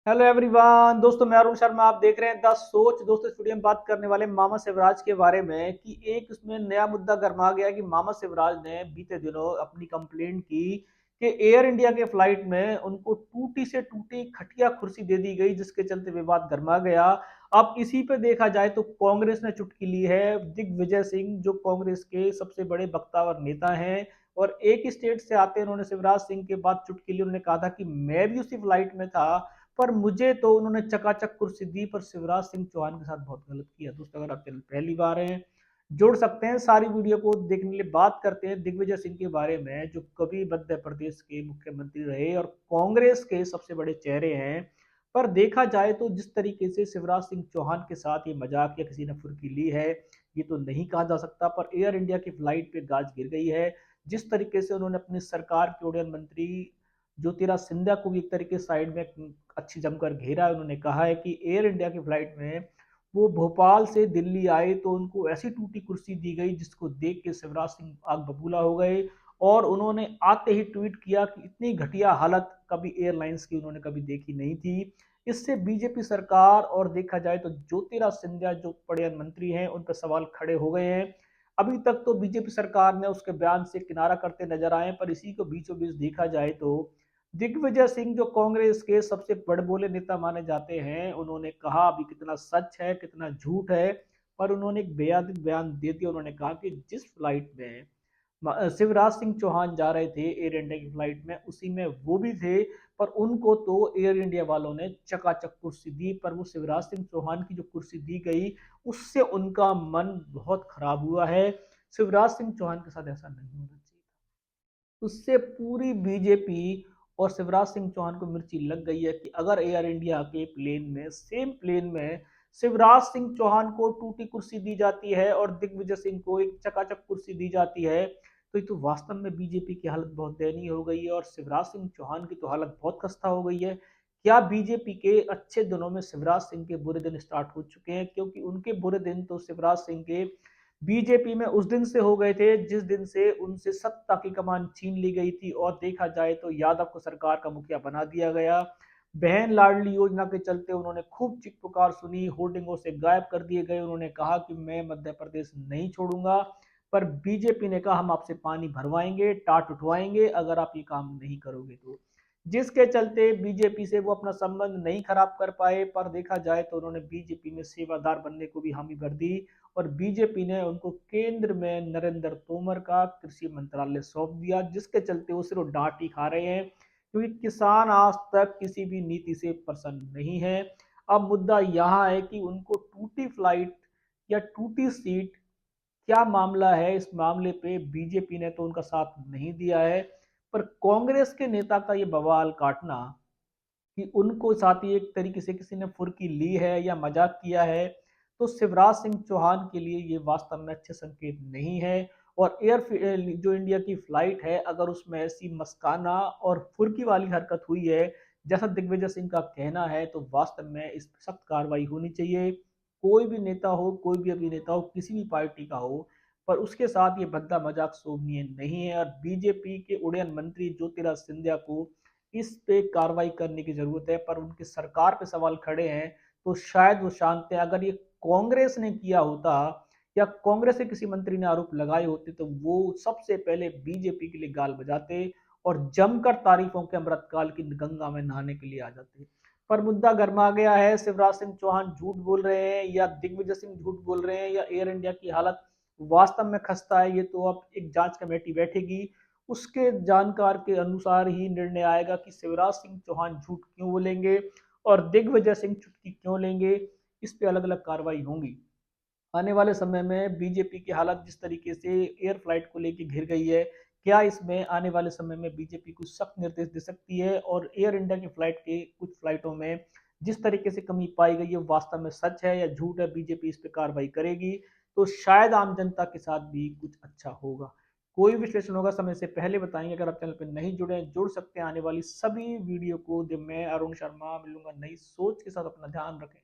Hello everyone, दोस्तों मैं अरुण शर्मा। आप देख रहे हैं द सोच। दोस्तों इस वीडियो में बात करने वाले मामा शिवराज के बारे में कि एक उसमें नया मुद्दा गर्मा गया कि मामा शिवराज ने बीते दिनों अपनी कंप्लेंट की कि एयर इंडिया के फ्लाइट में उनको टूटी से टूटी खटिया कुर्सी दे दी गई, जिसके चलते विवाद गर्मा गया। अब इसी पे देखा जाए तो कांग्रेस ने चुटकी ली है। दिग्विजय सिंह जो कांग्रेस के सबसे बड़े वक्ता और नेता हैं और एक ही स्टेट से आते हैं, उन्होंने शिवराज सिंह के बाद चुटकी ली। उन्होंने कहा था कि मैं भी उसी फ्लाइट में था, पर मुझे तो उन्होंने चकाचक कुर्सी दी, पर शिवराज सिंह चौहान के साथ बहुत गलत किया। दोस्तों अगर आप चैनल पहली बार हैं, जुड़ सकते हैं, सारी वीडियो को देखने के लिए। बात करते हैं दिग्विजय सिंह के बारे में, जो कभी मध्य प्रदेश के मुख्यमंत्री रहे और कांग्रेस के सबसे बड़े चेहरे हैं। पर देखा जाए तो जिस तरीके से शिवराज सिंह चौहान के साथ ये मजाक या किसी ने फुर्की ली है, ये तो नहीं कहा जा सकता। पर एयर इंडिया की फ्लाइट पे गाज गिर गई है। जिस तरीके से उन्होंने अपनी सरकार के उड़यन मंत्री ज्योतिराज सिंधिया को भी एक तरीके साइड में अच्छी जमकर घेरा है। उन्होंने कहा है कि एयर इंडिया की फ्लाइट में वो भोपाल से दिल्ली आए तो उनको ऐसी टूटी कुर्सी दी गई जिसको देख के शिवराज सिंह आग बबूला हो गए। और उन्होंने आते ही ट्वीट किया कि इतनी घटिया हालत कभी एयरलाइंस की उन्होंने कभी देखी नहीं थी। इससे बीजेपी सरकार और देखा जाए तो ज्योतिराज सिंधिया जो बड़े मंत्री हैं उन पर सवाल खड़े हो गए हैं। अभी तक तो बीजेपी सरकार ने उसके बयान से किनारा करते नजर आए, पर इसी को बीचों बीच देखा जाए तो दिग्विजय सिंह जो कांग्रेस के सबसे बड़बोले नेता माने जाते हैं, उन्होंने कहा अभी कितना सच है कितना झूठ है, पर उन्होंने एक बेयादिक बयान दे दिया। उन्होंने कहा कि जिस फ्लाइट में शिवराज सिंह चौहान जा रहे थे एयर इंडिया की फ्लाइट में, उसी में वो भी थे, पर उनको तो एयर इंडिया वालों ने चकाचक कुर्सी दी, पर वो शिवराज सिंह चौहान की जो कुर्सी दी गई उससे उनका मन बहुत खराब हुआ है। शिवराज सिंह चौहान के साथ ऐसा नहीं होना चाहिए। उससे पूरी बीजेपी और शिवराज सिंह चौहान को मिर्ची लग गई है कि अगर एयर इंडिया के प्लेन में, सेम प्लेन में, शिवराज सिंह चौहान को टूटी कुर्सी दी जाती है और दिग्विजय सिंह को एक चकाचक कुर्सी दी जाती है, तो ये तो वास्तव में बीजेपी की हालत बहुत दयनीय हो गई है और शिवराज सिंह चौहान की तो हालत बहुत खस्ता हो गई है। क्या बीजेपी के अच्छे दिनों में शिवराज सिंह के बुरे दिन स्टार्ट हो चुके हैं? क्योंकि उनके बुरे दिन तो शिवराज सिंह के बीजेपी में उस दिन से हो गए थे जिस दिन से उनसे सत्ता की कमान छीन ली गई थी और देखा जाए तो यादव को सरकार का मुखिया बना दिया गया। बहन लाडली योजना के चलते उन्होंने खूब चिक पुकार सुनी, होर्डिंगों से गायब कर दिए गए। उन्होंने कहा कि मैं मध्य प्रदेश नहीं छोड़ूंगा, पर बीजेपी ने कहा हम आपसे पानी भरवाएंगे, टाट उठवाएंगे अगर आप ये काम नहीं करोगे तो। जिसके चलते बीजेपी से वो अपना संबंध नहीं खराब कर पाए, पर देखा जाए तो उन्होंने बीजेपी में सेवादार बनने को भी हामी भर दी और बीजेपी ने उनको केंद्र में नरेंद्र तोमर का कृषि मंत्रालय सौंप दिया, जिसके चलते वो सिर्फ डांट ही खा रहे हैं क्योंकि किसान आज तक किसी भी नीति से प्रसन्न नहीं है। अब मुद्दा यहाँ है कि उनको टूटी फ्लाइट या टूटी सीट, क्या मामला है? इस मामले पे बीजेपी ने तो उनका साथ नहीं दिया है, पर कांग्रेस के नेता का ये बवाल काटना कि उनको साथ ही एक तरीके से किसी ने फुर्की ली है या मजाक किया है, तो शिवराज सिंह चौहान के लिए ये वास्तव में अच्छे संकेत नहीं है। और जो इंडिया की फ्लाइट है, अगर उसमें ऐसी मस्काना और फुर्की वाली हरकत हुई है जैसा दिग्विजय सिंह का कहना है, तो वास्तव में इस पर सख्त कार्रवाई होनी चाहिए। कोई भी नेता हो, कोई भी अभिनेता हो, किसी भी पार्टी का हो, पर उसके साथ ये भद्दा मजाक शोभनीय नहीं है। और बीजेपी के उड़यन मंत्री ज्योतिराज सिंधिया को इस पे कार्रवाई करने की जरूरत है, पर उनकी सरकार पे सवाल खड़े हैं तो शायद वो शांत है। अगर ये कांग्रेस ने किया होता या कांग्रेस के किसी मंत्री ने आरोप लगाए होते, तो वो सबसे पहले बीजेपी के लिए गाल बजाते और जमकर तारीफों के अमृतकाल की गंगा में नहाने के लिए आ जाते। पर मुद्दा गर्मा गया है, शिवराज सिंह चौहान झूठ बोल रहे हैं या दिग्विजय सिंह झूठ बोल रहे हैं या एयर इंडिया की हालत वास्तव में खस्ता है, ये तो अब एक जांच कमेटी बैठेगी, उसके जानकार के अनुसार ही निर्णय आएगा कि शिवराज सिंह चौहान झूठ क्यों बोलेंगे और दिग्विजय सिंह चुटकी क्यों लेंगे। इस पे अलग अलग कार्रवाई होंगी। आने वाले समय में बीजेपी की हालत जिस तरीके से एयर फ्लाइट को लेकर घिर गई है, क्या इसमें आने वाले समय में बीजेपी कुछ सख्त निर्देश दे सकती है? और एयर इंडिया की फ्लाइट के कुछ फ्लाइटों में जिस तरीके से कमी पाई गई है वास्तव में सच है या झूठ है, बीजेपी इस पर कार्रवाई करेगी तो शायद आम जनता के साथ भी कुछ अच्छा होगा। कोई विश्लेषण होगा समय से पहले बताएंगे। अगर आप चैनल पर नहीं जुड़े हैं, जुड़ सकते हैं आने वाली सभी वीडियो को। मैं अरुण शर्मा मिलूंगा नई सोच के साथ। अपना ध्यान रखें।